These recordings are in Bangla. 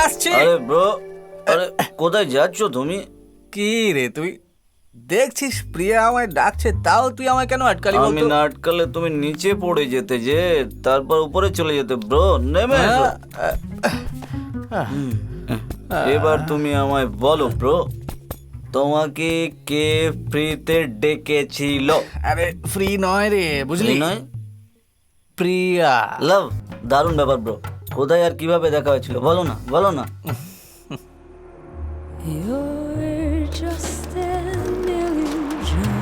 আসছে। আরে ব্রো, আরে কোথায় যাচ্ছ তুমি? কি রে তুই দেখছিস প্রিয়া আমায় ডাকছে, তাও তুই আমায় কেন আটকালি আমি বলতো? না আটকালে তুমি নিচে পড়ে যেতে, যে তারপর উপরে চলে যেতে। ব্রো নেমে এসো। এবার তুমি আমায় বলো ব্রো, তোমাকে কে ফ্রিতে ডেকেছিল? আরে ফ্রি নয় রে, বুঝলি? নয়, প্রিয়া। লাভ। দারুণ ব্যাপার ব্রো। কোথায় আর কিভাবে দেখা হয়েছিল বলো না, বলো না। You're just an illusion,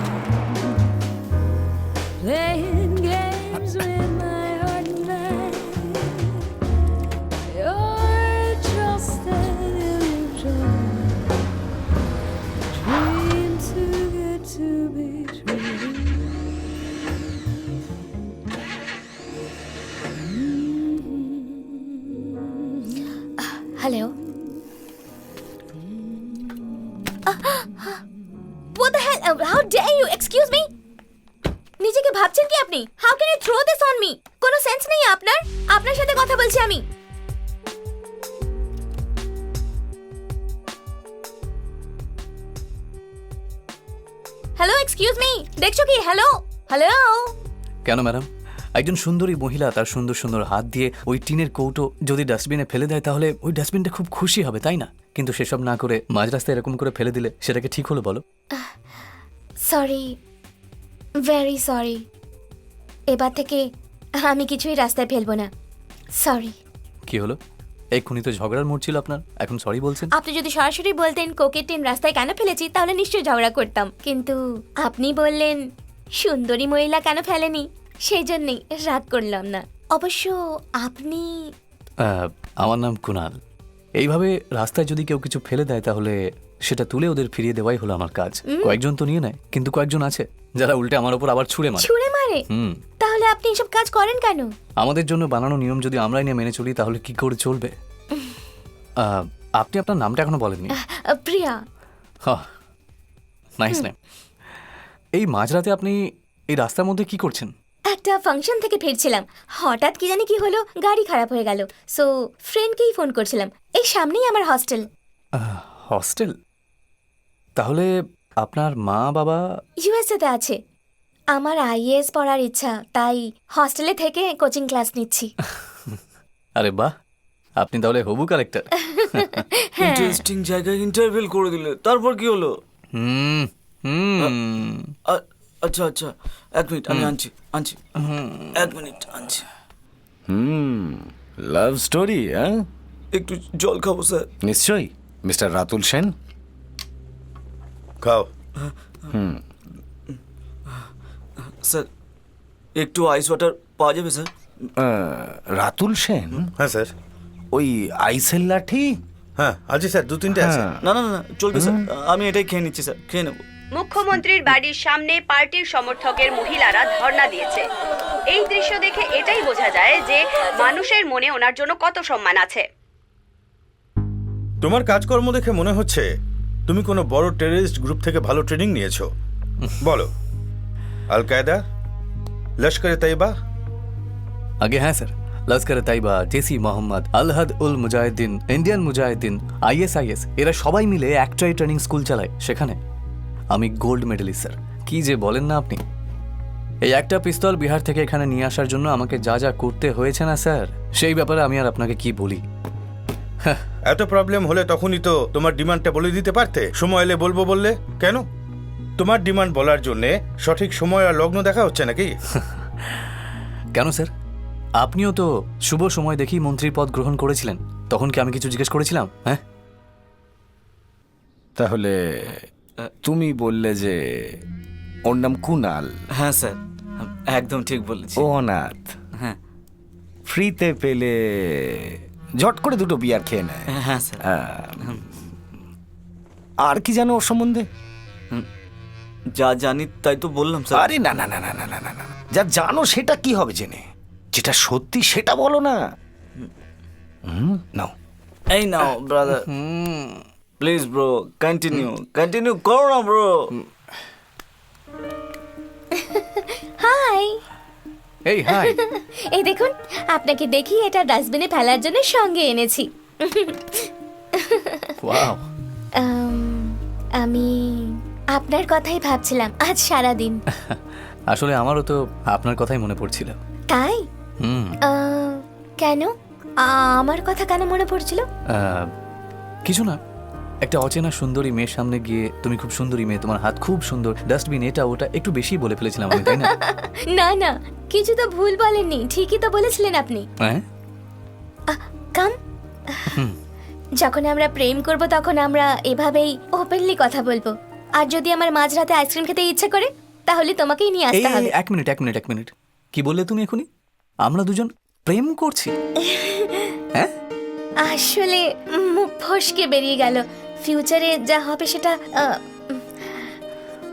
playing games with my heart and mind. You're just an illusion, dream too good to be true. Hello. What the hell? How dare you? Excuse me? নিজেকে ভাবছেন কি আপনি? How can you throw this on me? কোনো সেন্স নেই আপনার? আপনার সাথে কথা বলছি আমি। Hello, excuse me. দেখছো কি? Hello hello. কেন ম্যাডাম, একজন সুন্দরী মহিলা তার সুন্দর সুন্দর হাত দিয়ে ওই টিনের কৌটো যদি ডাস্টবিনে ফেলে দেয় তাহলে ওই ডাস্টবিনটা খুব খুশি হবে, তাই না? কিন্তু সেসব না করে মাঝ রাস্তায় এরকম করে ফেলে দিলে সেটাকে ঠিক হলো বলো? Sorry, very sorry. এবার থেকে আমি কিছুই রাস্তায় ফেলবো না। সরি। কি হলো? এক্ষুনি তো ঝগড়ার মোড় ছিল আপনার, এখন সরি বলছেন? আপনি যদি সরাসরি বলতেন কোকের টিন রাস্তায় কেন ফেলেছি তাহলে নিশ্চয়ই ঝগড়া করতাম, কিন্তু আপনি বললেন সুন্দরী মহিলা কেন ফেলেনি, সেই জন্যই রাগ করলাম না। অবশ্য আপনি আমার নাম কুনাল। এইভাবে রাস্তায় যদি কেউ কিছু ফেলে দেয় তাহলে সেটা তুলে ওদের ফিরিয়ে দেওয়াই হলো আমার কাজ। কয়েকজন তো নিয়ে নেয়, কিন্তু কয়েকজন আছে যারা উল্টে আমার উপর আবার ছুঁড়ে মারে। ছুঁড়ে মারে? তাহলে আপনি এসব কাজ করেন কেন? আমাদের জন্য বানানো নিয়ম যদি আমরাই নিয়ে মেনে চলি তাহলে কি করে চলবে? আপনি আপনার নামটা এখনো বলেননি। প্রিয়া। Nice name. এই মাঝরাতে আপনি এই রাস্তার মধ্যে কি করছেন? একটা ফাংশন থেকে ফিরছিলাম, হঠাৎ কি জানি কি হলো, গাড়ি খারাপ হয়ে গেল। সো ফ্রেন্ডকেই ফোন করছিলাম। এই সামনেই আমার হস্টেল। হস্টেল? তাহলে আপনার মা বাবা? ইউএসএতে আছে। আমার আইএএস পড়ার ইচ্ছা, তাই হস্টেলে থেকে কোচিং ক্লাস নিচ্ছি। আরে বাহ, আপনি তাহলে হবু কালেক্টর। ইন্টারেস্টিং জায়গায় ইন্টারভিউ করে দিলে, তারপর কি হলো? আচ্ছা আচ্ছা, এক মিনিট, আমি আনছি আনছি, এক মিনিট আনছি। লাভ স্টোরি, হ্যাঁ? একটু জল খাবো স্যার। নিশ্চয়ই। মিস্টার রাতুল সেন, খাও। স্যার একটু আইস ওয়াটার পাওয়া যাবে স্যার? রাতুল সেন, হ্যাঁ স্যার। ওই আইসেল লাঠি? হ্যাঁ আছে স্যার, 2-3টে আছে। না না না না, চলবে স্যার, আমি এটাই খেয়ে নিচ্ছি স্যার, খেয়ে নেবো। মুখ্যমন্ত্রীর বাড়ির সামনে পার্টির সমর্থকের মহিলারা ধর্ণা দিয়েছে। এই দৃশ্য দেখে এটাই বোঝা যায় যে মানুষের মনে ওনার জন্য কত সম্মান আছে। তোমার কাজকর্ম দেখে মনে হচ্ছে তুমি কোনো বড় টেররিস্ট গ্রুপ থেকে ভালো ট্রেনিং নিয়েছো। বলো, আল কায়দা, লস্করে তৈবা? আগে হ্যাঁ স্যার, লস্কর তাইবা, জেসি মোহাম্মদ, আলহাদ উল মুজাহিদিন, ইন্ডিয়ান মুজাহিদিন, আইএসআইএস, এরা সবাই মিলে একটাই ট্রেনিং স্কুল চালায়। সেখানে আমি গোল্ড মেডেলিস্ট স্যার। কি যে বলেন না আপনি! এই একটা পিস্তল বিহার থেকে এখানে নিয়ে আসার জন্য আমাকে যা যা করতে হয়েছে না স্যার, সেই ব্যাপারে আমি আর আপনাকে কি বলি। এত প্রবলেম হলে তখনই তো তোমার ডিমান্ডটা বলে দিতে পারতে। সময় এলে বলবো বললে কেন? তোমার ডিমান্ড বলার জন্যে সঠিক সময় আর লগ্ন দেখা হচ্ছে নাকি? কেন স্যার, আপনিও তো শুভ সময় দেখেই মন্ত্রীর পদ গ্রহণ করেছিলেন। তখন কি আমি কিছু জিজ্ঞেস করেছিলাম? হ্যাঁ, তাহলে তুমি বললে যে ওর নাম কুনাল। হ্যাঁ স্যার, একদম ঠিক বলেছি। ও অনাথ, হ্যাঁ ফ্রিতে পেলে ঝট করে দুটো বিয়ার খেয়ে নেয়। হ্যাঁ স্যার। আর কি জানো ওর সম্বন্ধে? যা জানি তাই তো বললাম স্যার। আরে না না না না না না না না, যা জানো সেটা কি হবে জেনে? যেটা সত্যি সেটা বলো না। নাও। এই নাও ব্রাদার, প্লিজ ব্রো, কন্টিনিউ করো না ব্রো। হাই। এই হাই। এই দেখুন, আপনাকে দেখি এটা ডাস্টবিনে ফেলার জন্য সঙ্গে এনেছি। ওয়াও, আমি আপনার কথাই ভাবছিলাম আজ সারাদিন। আসলে আমারও তো আপনার কথাই মনে পড়ছিল। তাই? হুম। কেন? আমার কথা কেন মনে পড়ছিল? কিছু না, একটা অচেনা সুন্দরী মেয়ের সামনে গিয়ে তুমি খুব সুন্দরী মেয়ে, তোমার হাত খুব সুন্দর, ডাস্টবিন এটা ওটা একটু বেশি বলে ফেলেছিলাম আমি, তাই না? না না, কিছু তো ভুল বলেননি, ঠিকই তো বলেছিলেন আপনি। হ্যাঁ, কাম, যখন আমরা প্রেম করব তখন আমরা এভাবেই ওপেনলি কথা বলবো। আর যদি আমার মাঝরাতে আইসক্রিম খেতে ইচ্ছে করে তাহলে তোমাকেই নিয়ে এই আসতে হবে। এক মিনিট, কি বললে তুমি এখনই? আমরা দুজন প্রেম করছি? হ্যাঁ, আসলে মুখ ফসকে বেরিয়ে গেল। ফিউচারে যা হবে সেটা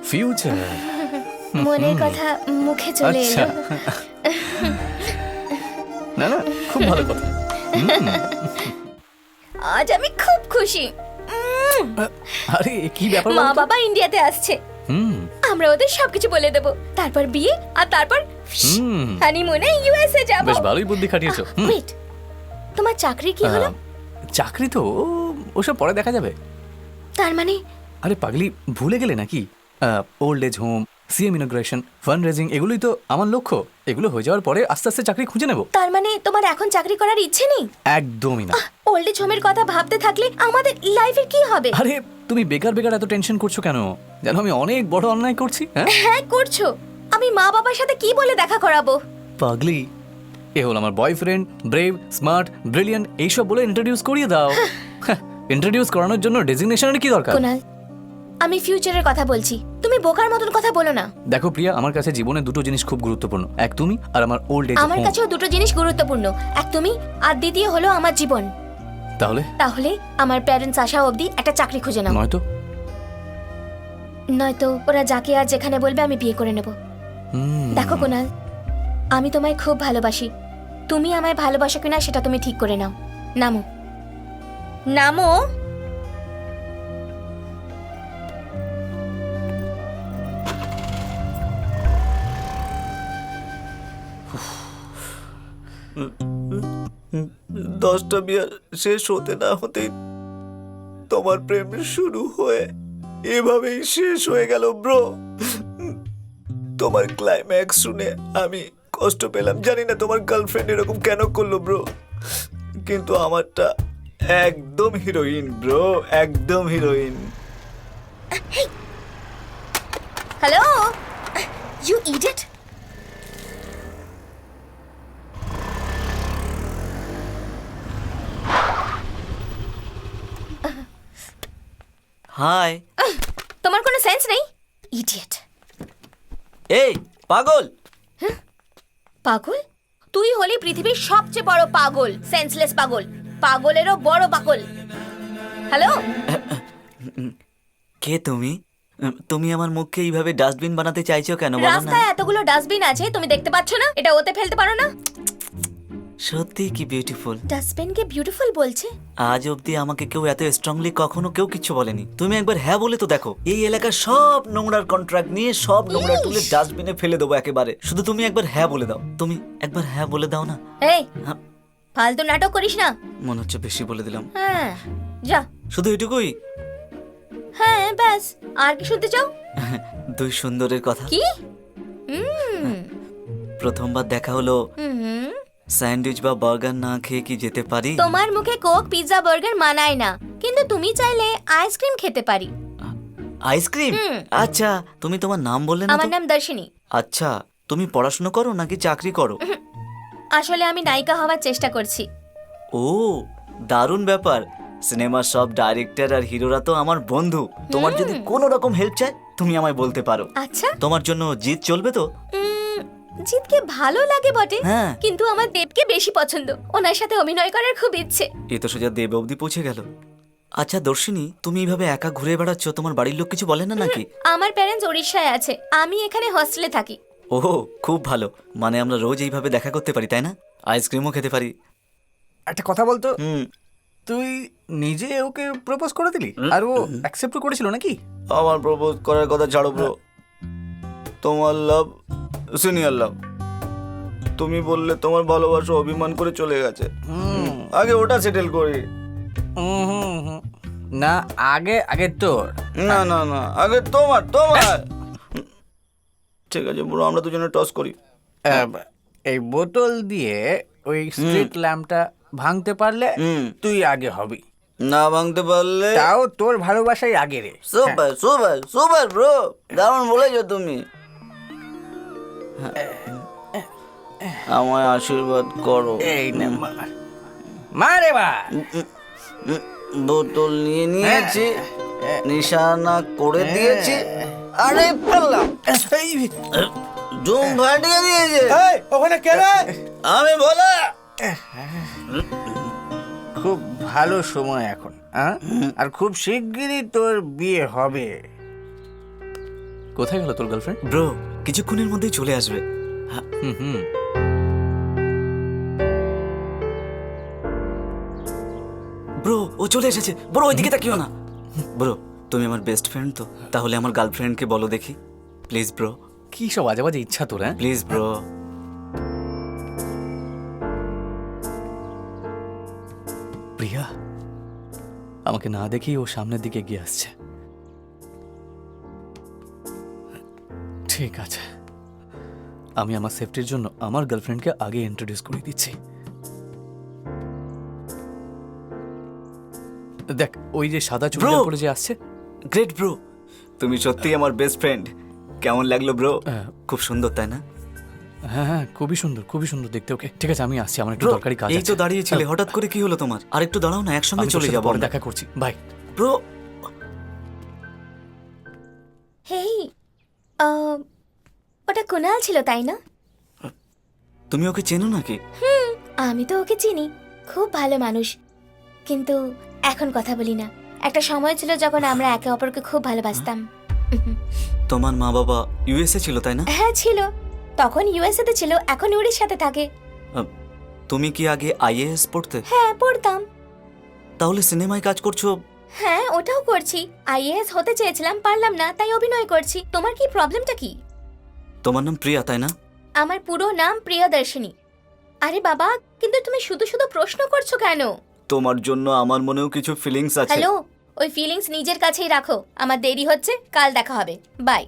ফিউচার? মনের কথা মুখে চলে আচ্ছা, এলো। না না, খুব ভালো কথা। আজ আমি খুব খুশি। আরে কি ব্যাপার মা বলো তো? বাবা ইন্ডিয়াতে আসছে, হুম আমরা ওদের সবকিছু বলে দেব, তারপর বিয়ে, আর তারপর হুম, হানিমুনে ইউএসএ যাব। বেশ ভালোই বুদ্ধি খাটিয়েছো। হুম। ওয়েট, তোমার চাকরি কি হলো? চাকরি তো ওসব পরে দেখা যাবে। তার মানে আরে পাগলি, ভুলে গেলে নাকি? Old age home, CM inauguration, fund raising, এগুলোই তো আমার লক্ষ্য। এগুলো হয়ে যাওয়ার পরে আস্তে আস্তে চাকরি খুঁজে নেব। তার মানে তোমার এখন চাকরি করার ইচ্ছে নেই? একদমই না। ওল্ড এজ হোমের কথা ভাবতে থাকলে আমাদের লাইফের কি হবে? আরে তুমি বেকার বেকার এত টেনশন করছো কেন? জানো আমি অনেক বড় অন্যায় করছি। হ্যাঁ হ্যাঁ করছো। আমি মা বাবার সাথে কি বলে দেখা করাবো? পাগলি, এ হল আমার বয়ফ্রেন্ড, ব্রেভ, স্মার্ট, ব্রিলিয়ান্ট, এইসব বলে ইন্ট্রোডিউস করিয়ে দাও। ইন্ট্রোডিউস করানোর জন্য ডেজিগনেশনের কি দরকার? কুনাল, আমি ফিউচারের কথা বলছি, তুমি বোকার মতন কথা বলো না। দেখো প্রিয়া, আমার কাছে জীবনে দুটো জিনিস খুব গুরুত্বপূর্ণ, এক তুমি আর আমার ওল্ড এজ আমার হোম। কাছেও দুটো জিনিস গুরুত্বপূর্ণ, এক তুমি আর দ্বিতীয় হলো আমার জীবন। তাহলে তাহলে আমার প্যারেন্টস আসা অবধি একটা চাকরি খুঁজে নাও, নয়তো? নয়তো ওরা যাকে আর যেখানে বলবে আমি বিয়ে করে নেব। হুম, দেখো কুনাল, আমি তোমায় খুব ভালোবাসি, তুমি আমায় ভালোবাসো কিনা সেটা তুমি ঠিক করে নাও। নামো, নামো। দশটা বিয়ার শেষ হতে না হতেই তোমার প্রেম শুরু হয়ে এভাবেই শেষ হয়ে গেল ব্রো। তোমার ক্লাইম্যাক্স শুনে আমি কষ্ট পেলাম, জানি না তোমার গার্লফ্রেন্ড এরকম কেন করলো ব্রো, কিন্তু আমারটা একদম হিরোইন ব্রো, একদম heroine. Hello, you idiot. Hi. তোমার কোনো সেন্স নেই, ইডিয়েট। এই পাগল, পাগল? তুই হলি পৃথিবীর সবচেয়ে বড় পাগল, সেন্সলেস পাগল, পাগলেরও বড় পাগল। হ্যালো, কে তুমি? তুমি আমার মুখকে এইভাবে ডাস্টবিন বানাতে চাইছো কেন বলো না? রাস্তায় এতগুলো ডাস্টবিন আছে, তুমি দেখতে পাচ্ছ না? এটা ওতে ফেলতে পারো না? সত্যি কি বিউটিফুল। ডাস্টবিনকে বিউটিফুল বলছে? আজ অবধি আমাকে কেউ এত স্ট্রংলি কখনো কেউ কিছু বলেনি। তুমি একবার হ্যাঁ বলে তো দেখো, এই এলাকার সব নোংরার কন্ট্রাক্ট নিয়ে সব নোংরা তুলে ডাস্টবিনে ফেলে দেবো একেবারে। শুধু তুমি একবার হ্যাঁ বলে দাও, তুমি একবার হ্যাঁ বলে দাও না। এই হ্যাঁ, ফালতু নাটক করিস না। মনে হচ্ছে বেশি বলে দিলাম। হ্যাঁ যা। শুধু এটুকুই? হ্যাঁ ব্যাস, আর কি শুনতে চাও? দুই সুন্দরের কথা। কি? প্রথমবার দেখা হলো, স্যান্ডউইচ বা বার্গার না খেয়ে কি যেতে পারি? তোমার মুখে কোক, পিৎজা, বার্গার মানায় না, কিন্তু তুমি চাইলে আইসক্রিম খেতে পারি। আইসক্রিম? আচ্ছা, তুমি তোমার নাম বললে না আমার তো? নাম দর্শিনী। আচ্ছা, তুমি পড়াশোনা করো নাকি চাকরি করো? আসলে আমি নায়িকা হওয়ার চেষ্টা করছি। ও, দারুণ ব্যাপার। সিনেমার সব ডাইরেক্টর আর হিরোরা তো আমার বন্ধু। তোমার যদি কোনো রকম হেল্প চাই তুমি আমায় বলতে পারো। আচ্ছা, তোমার জন্য জিত চলবে তো? জিতকে ভালো লাগে বটে, হ্যাঁ। কিন্তু আমার দেবকে বেশি পছন্দ, ওনার সাথে অভিনয় করার খুব ইচ্ছে। এ তো সোজা দেব অবধি পৌঁছে গেল। আচ্ছা দর্শিনী, তুমি এইভাবে একা ঘুরে বেড়াচ্ছ, তোমার বাড়ির লোক কিছু বলে না নাকি? আমার প্যারেন্টস ওড়িশায় আছে, আমি এখানে হস্টেলে থাকি। ও, খুব ভালো। মানে আমরা রোজ এইভাবে দেখা করতে পারি, তাই না? আইসক্রিমও খেতে পারি। একটা কথা বলতো, হুম। তুই নিজে ওকে প্রপোজ করে দিলি আর ও অ্যাকসেপ্ট করেছিল নাকি? আমার প্রপোজ করার কথা ছাড়ো ব্রো, তোমার লাভ সিনিয়র লাভ। তুমি বললে তোমার ভালোবাসা অভিমান করে চলে গেছে, আগে ওটা সেটেল করি। না, আগে আগে তোর। না না না, আগে তোমার তোমার। ঠিক আছে ব্রো, আমরা দুজনে টস করি। এই বোতল দিয়ে ওই স্ট্রিট ল্যাম্পটা ভাঙতে পারলে তুই আগে হবি, না ভাঙতে পারলে? তাও তোর ভালোবাসাই আগে রে। সুপার সুপার সুপার ব্রো, দারুণ বলেছো তুমি। আমায় আশীর্বাদ করো। এই না, মারে বা। বোতল নিয়ে নিয়েছি, নিশানা করে দিয়েছি, আরে পারলাম, জুম ফাটিয়ে দিয়েছে। ওখানে কে রে? আমি বলা। খুব ভালো সময় এখন, আর খুব শিগগিরই তোর বিয়ে হবে। কোথায় গেল তোর গার্লফ্রেন্ড? ব্রো কিছুক্ষণের মধ্যেই চলে আসবে। হুম। ব্রো ও চলে এসেছে। ব্রো ওইদিকে তাকিও না। ব্রো তুমি আমার বেস্ট ফ্রেন্ড তো, তাহলে আমার গার্লফ্রেন্ডকে বলো দেখি প্লিজ ব্রো। কি সব আজে বাজে ইচ্ছা তোর, হ্যাঁ? Please bro. প্রিয়া আমাকে না দেখেই ও সামনের দিকে এগিয়ে আসছে। ঠিক আছে, আমি আমার সেফটির জন্য আমার গার্লফ্রেন্ডকে আগে ইন্ট্রোডিউস করে দিচ্ছি। দেখ ওই যে সাদা চুড়িদার পরে যে আসছে। গ্রেট ব্রো, তুমি সত্যিই আমার বেস্ট ফ্রেন্ড। কেমন লাগলো ব্রো? খুব সুন্দর তাই না? হ্যাঁ, খুবই সুন্দর দেখতে ওকে। ঠিক আছে, আমি আসছি, আমার একটু ব্রো দরকারি কাজ আছে। এই তো দাঁড়িয়েছিলে, হঠাৎ করে কি হলো তোমার? আর একটু দাঁড়াও না, একসঙ্গে আমি চলে যাবো। দেখা করছি, বাই। ব্রো হেই, ওটা কুনাল ছিল তাই না? তুমি ওকে চেনো নাকি? আমি তো ওকে চিনি, খুব ভালো মানুষ, কিন্তু এখন কথা বলি না। একটা সময় ছিল যখন আমরা একে অপরকে খুব ভালোবাসতাম। তোমার মা বাবা ইউএসএ ছিল তাই না? হ্যাঁ ছিল, তখন ইউএসএ তে ছিল, এখন উড়িষ্যাতে থাকে। তুমি কি আগে আইএএস পড়তে? হ্যাঁ পড়তাম। তাহলে সিনেমায় কাজ করছো? হ্যাঁ ওটাও করছি। আইএএস হতে চেয়েছিলাম, পারলাম না, তাই অভিনয় করছি। তোমার কি প্রবলেমটা কি? তোমার নাম প্রিয়া তাই না? আমার পুরো নাম প্রিয়দর্শিনী। আরে বাবা, কিন্তু তুমি শুধু শুধু প্রশ্ন করছো কেন? তোমার জন্য আমার মনেও কিছু ফিলিংস আছে। হ্যালো, ওই ফিলিংস নিজের কাছেই রাখো। আমার দেরি হচ্ছে, কাল দেখা হবে, বাই।